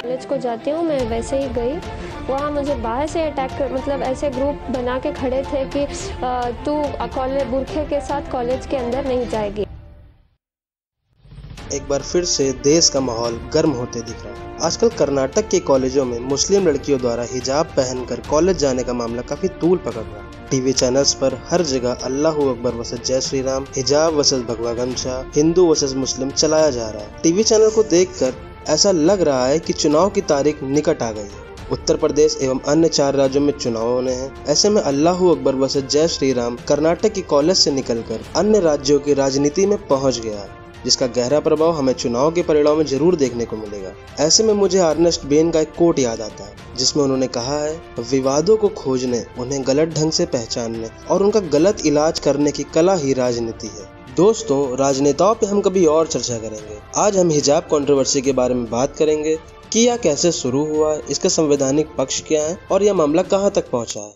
College को जाती हूँ मैं वैसे ही गई। वहाँ मुझे बाहर से अटैक कर मतलब ऐसे ग्रुप बना के खड़े थे कि तू कॉलेज बुरखे के साथ कॉलेज के अंदर नहीं जाएगी। एक बार फिर से देश का माहौल गर्म होते दिख रहा है। आजकल कर्नाटक के कॉलेजों में मुस्लिम लड़कियों द्वारा हिजाब पहनकर कॉलेज जाने का मामला काफी तूल पकड़ रहा है। टीवी चैनल्स पर हर जगह अल्लाहू अकबर वर्सेस जय श्री राम, हिजाब वर्सेस भगवा गमछा, हिंदू वर्सेस मुस्लिम चलाया जा रहा है। टीवी चैनल को देखकर ऐसा लग रहा है कि चुनाव की तारीख निकट आ गई है। उत्तर प्रदेश एवं अन्य 4 राज्यों में चुनाव होने हैं। ऐसे में अल्लाहू अकबर वर्सेस जय श्री राम कर्नाटक की कॉलेज से निकलकर अन्य राज्यों की राजनीति में पहुंच गया है, जिसका गहरा प्रभाव हमें चुनाव के परिणाम में जरूर देखने को मिलेगा। ऐसे में मुझे अर्नेस्ट बेन का एक कोट याद आता है, जिसमें उन्होंने कहा है, विवादों को खोजने, उन्हें गलत ढंग से पहचानने और उनका गलत इलाज करने की कला ही राजनीति है। दोस्तों, राजनेताओं पे हम कभी और चर्चा करेंगे। आज हम हिजाब कंट्रोवर्सी के बारे में बात करेंगे कि यह कैसे शुरू हुआ, इसका संवैधानिक पक्ष क्या है और यह मामला कहां तक पहुंचा है।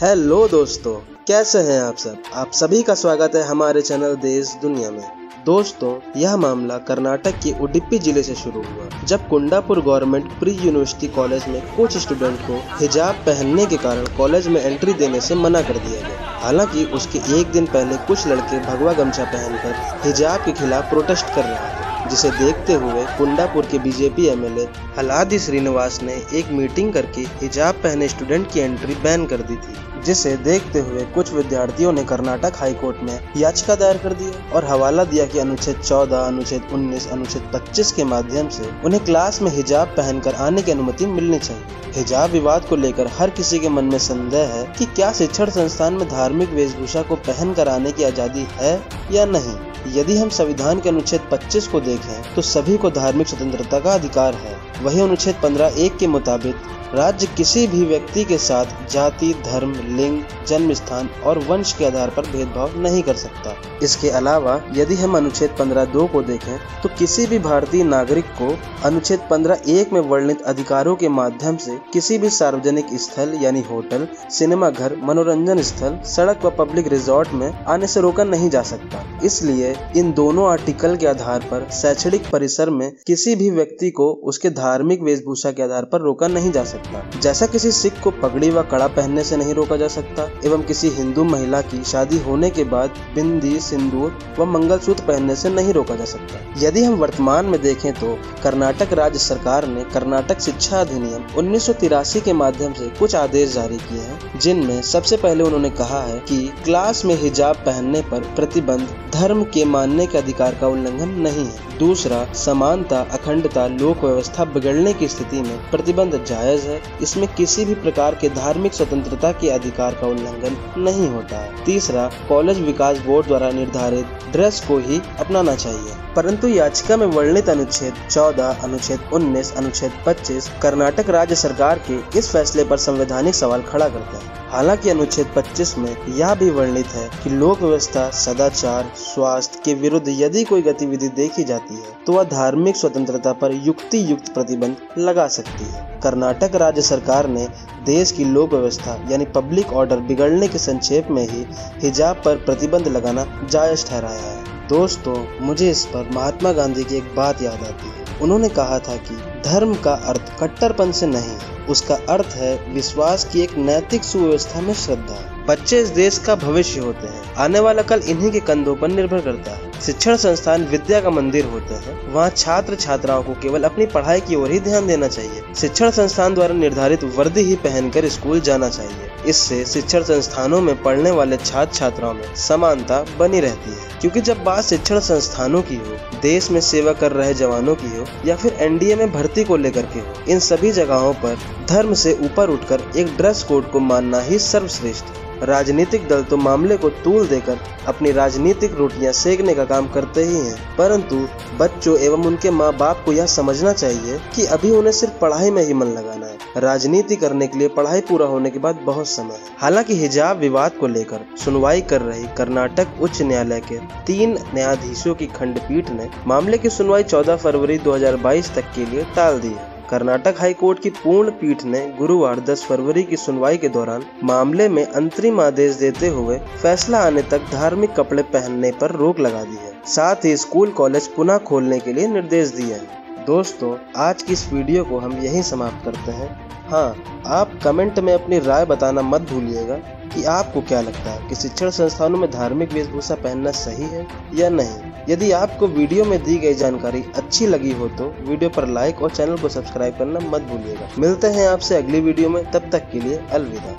हेलो दोस्तों, कैसे हैं आप सब? आप सभी का स्वागत है हमारे चैनल देश दुनिया में। दोस्तों, यह मामला कर्नाटक के उडुपी जिले से शुरू हुआ, जब Kundapur government pre university college में कुछ स्टूडेंट को हिजाब पहनने के कारण कॉलेज में एंट्री देने से मना कर दिया गया। हालांकि उसके एक दिन पहले कुछ लड़के भगवा गमछा पहनकर हिजाब के खिलाफ प्रोटेस्ट कर रहे थे, जिसे देखते हुए कुंडापुर के बीजेपी एमएलए हलादी श्रीनिवास ने एक मीटिंग करके हिजाब पहने स्टूडेंट की एंट्री बैन कर दी थी, जिसे देखते हुए कुछ विद्यार्थियों ने कर्नाटक हाईकोर्ट में याचिका दायर कर दी और हवाला दिया कि अनुच्छेद 14, अनुच्छेद 19, अनुच्छेद 25 के माध्यम से उन्हें क्लास में हिजाब पहनकर आने की अनुमति मिलनी चाहिए। हिजाब विवाद को लेकर हर किसी के मन में संदेह है कि क्या शिक्षण संस्थान में धार्मिक वेशभूषा को पहन कर आने की आजादी है या नहीं। यदि हम संविधान के अनुच्छेद 25 को देखें तो सभी को धार्मिक स्वतंत्रता का अधिकार है। वही अनुच्छेद 15(1) के मुताबिक राज्य किसी भी व्यक्ति के साथ जाति, धर्म, लिंग, जन्म स्थान और वंश के आधार पर भेदभाव नहीं कर सकता। इसके अलावा यदि हम अनुच्छेद 15(2) को देखें तो किसी भी भारतीय नागरिक को अनुच्छेद 15(1) में वर्णित अधिकारों के माध्यम से किसी भी सार्वजनिक स्थल यानी होटल, सिनेमा घर, मनोरंजन स्थल, सड़क व पब्लिक रिजॉर्ट में आने से रोका नहीं जा सकता। इसलिए इन दोनों आर्टिकल के आधार पर शैक्षणिक परिसर में किसी भी व्यक्ति को उसके धार्मिक वेशभूषा के आधार पर रोका नहीं जा सकता। जैसा किसी सिख को पगड़ी व कड़ा पहनने से नहीं रोका जा सकता एवं किसी हिंदू महिला की शादी होने के बाद बिंदी, सिंदूर व मंगलसूत्र पहनने से नहीं रोका जा सकता। यदि हम वर्तमान में देखें तो कर्नाटक राज्य सरकार ने कर्नाटक शिक्षा अधिनियम 1983 के माध्यम से कुछ आदेश जारी किए हैं, जिनमें सबसे पहले उन्होंने कहा है कि क्लास में हिजाब पहनने पर प्रतिबंध धर्म के मानने के अधिकार का उल्लंघन नहीं है। दूसरा, समानता, अखंडता, लोक व्यवस्था बिगड़ने की स्थिति में प्रतिबंध जायज है। इसमें किसी भी प्रकार के धार्मिक स्वतंत्रता के अधिकार का उल्लंघन नहीं होता है। तीसरा, कॉलेज विकास बोर्ड द्वारा निर्धारित ड्रेस को ही अपनाना चाहिए। परंतु याचिका में वर्णित अनुच्छेद 14, अनुच्छेद 19, अनुच्छेद 25 कर्नाटक राज्य सरकार के इस फैसले पर संवैधानिक सवाल खड़ा करता है। हालांकि अनुच्छेद 25 में यह भी वर्णित है कि लोक व्यवस्था, सदाचार, स्वास्थ्य के विरुद्ध यदि कोई गतिविधि देखी जाती है तो वह धार्मिक स्वतंत्रता पर युक्ति युक्त प्रतिबंध लगा सकती है। कर्नाटक राज्य सरकार ने देश की लोक व्यवस्था यानी पब्लिक ऑर्डर बिगड़ने के संक्षेप में ही हिजाब पर प्रतिबंध लगाना जायज ठहराया है। दोस्तों, मुझे इस पर महात्मा गांधी की एक बात याद आती है। उन्होंने कहा था कि धर्म का अर्थ कट्टरपन से नहीं, उसका अर्थ है विश्वास की एक नैतिक सुव्यवस्था में श्रद्धा। बच्चे इस देश का भविष्य होते हैं, आने वाला कल इन्हीं के कंधों पर निर्भर करता है। शिक्षण संस्थान विद्या का मंदिर होते हैं, वहाँ छात्र छात्राओं को केवल अपनी पढ़ाई की ओर ही ध्यान देना चाहिए। शिक्षण संस्थान द्वारा निर्धारित वर्दी ही पहनकर स्कूल जाना चाहिए। इससे शिक्षण संस्थानों में पढ़ने वाले छात्र छात्राओं में समानता बनी रहती है, क्योंकि जब बात शिक्षण संस्थानों की हो, देश में सेवा कर रहे जवानों की हो या फिर एनडीए में भर्ती को लेकर के हो, इन सभी जगहों पर धर्म से ऊपर उठकर एक ड्रेस कोड को मानना ही सर्वश्रेष्ठ है। राजनीतिक दल तो मामले को तूल देकर अपनी राजनीतिक रोटियां सेकने का काम करते ही हैं, परंतु बच्चों एवं उनके माँ बाप को यह समझना चाहिए कि अभी उन्हें सिर्फ पढ़ाई में ही मन लगाना है। राजनीति करने के लिए पढ़ाई पूरा होने के बाद बहुत समय है। हालांकि हिजाब विवाद को लेकर सुनवाई कर रही कर्नाटक उच्च न्यायालय के 3 न्यायाधीशों की खंडपीठ ने मामले की सुनवाई 14 फरवरी 2022 तक के लिए टाल दी है। कर्नाटक हाईकोर्ट की पूर्ण पीठ ने गुरुवार 10 फरवरी की सुनवाई के दौरान मामले में अंतरिम आदेश देते हुए फैसला आने तक धार्मिक कपड़े पहनने पर रोक लगा दी है। साथ ही स्कूल कॉलेज पुनः खोलने के लिए निर्देश दिए हैं। दोस्तों, आज की इस वीडियो को हम यहीं समाप्त करते हैं। हाँ, आप कमेंट में अपनी राय बताना मत भूलिएगा कि आपको क्या लगता है कि शिक्षण संस्थानों में धार्मिक वेशभूषा पहनना सही है या नहीं। यदि आपको वीडियो में दी गई जानकारी अच्छी लगी हो तो वीडियो पर लाइक और चैनल को सब्सक्राइब करना मत भूलिएगा। मिलते हैं आपसे अगली वीडियो में, तब तक के लिए अलविदा।